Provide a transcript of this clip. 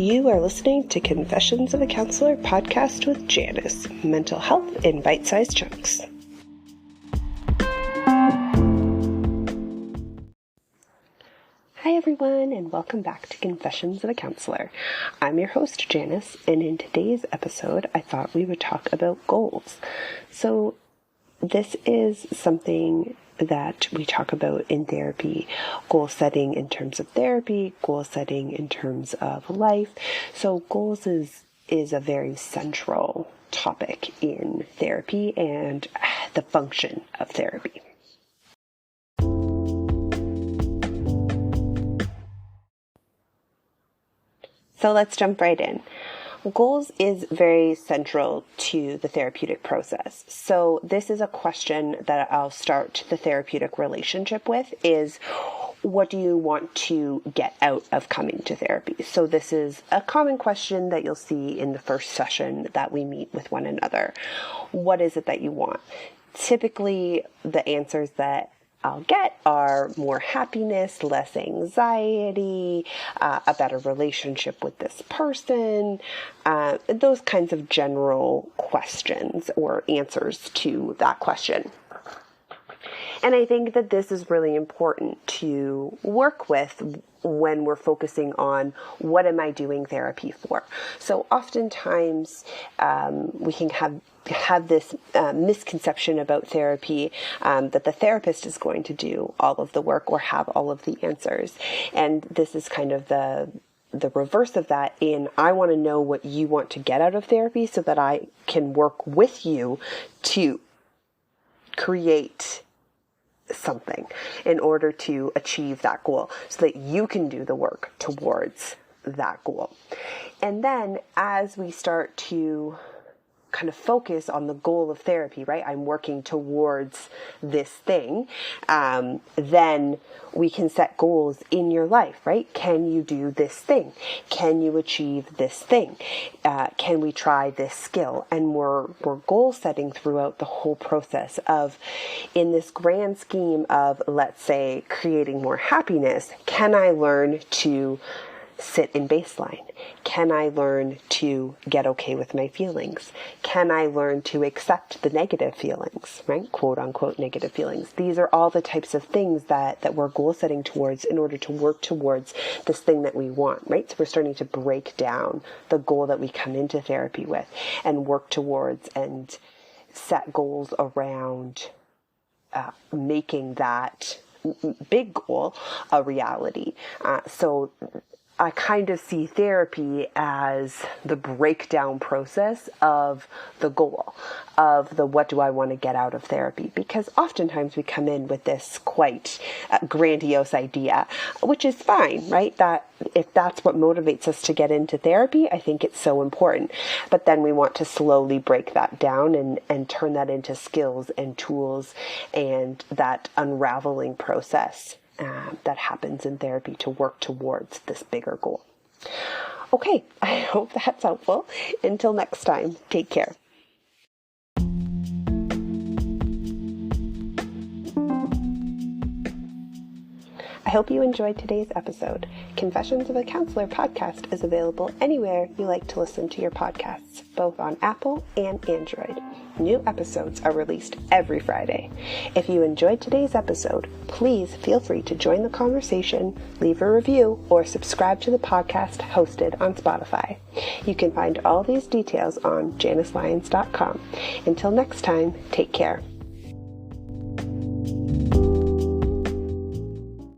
You are listening to Confessions of a Counselor podcast with Janice, mental health in bite-sized chunks. Hi everyone, and welcome back to Confessions of a Counselor. I'm your host, Janice, and in today's episode, I thought we would talk about goals. So this is something that we talk about in therapy, goal setting in terms of therapy, goal setting in terms of life. So goals is a very central topic in therapy and the function of therapy. So let's jump right in. Goals is very central to the therapeutic process. So this is a question that I'll start the therapeutic relationship with is, what do you want to get out of coming to therapy? So this is a common question that you'll see in the first session that we meet with one another. What is it that you want? Typically, the answers that I'll get are more happiness, less anxiety, a better relationship with this person, those kinds of general questions or answers to that question. And I think that this is really important to work with when we're focusing on what am I doing therapy for. So oftentimes we can have this misconception about therapy that the therapist is going to do all of the work or have all of the answers. And this is kind of the reverse of that I want to know what you want to get out of therapy so that I can work with you to create something in order to achieve that goal so that you can do the work towards that goal. And then as we start to kind of focus on the goal of therapy, right? I'm working towards this thing. Then we can set goals in your life, right? Can you do this thing? Can you achieve this thing? Can we try this skill? And we're goal setting throughout the whole process of, in this grand scheme of, let's say, creating more happiness, can I learn to sit in baseline? Can I learn to get okay with my feelings? Can I learn to accept the negative feelings, right? Quote unquote negative feelings. These are all the types of things that we're goal setting towards in order to work towards this thing that we want, right? So we're starting to break down the goal that we come into therapy with and work towards and set goals around making that big goal a reality. So I kind of see therapy as the breakdown process of the goal, of the what do I want to get out of therapy? Because oftentimes we come in with this quite grandiose idea, which is fine, right? That if that's what motivates us to get into therapy, I think it's so important. But then we want to slowly break that down and turn that into skills and tools and that unraveling process that happens in therapy to work towards this bigger goal. Okay, I hope that's helpful. Until next time, take care. I hope you enjoyed today's episode. Confessions of a Counselor podcast is available anywhere you like to listen to your podcasts, both on Apple and Android. New episodes are released every Friday. If you enjoyed today's episode, please feel free to join the conversation, leave a review, or subscribe to the podcast hosted on Spotify. You can find all these details on janicelyons.com. Until next time, take care.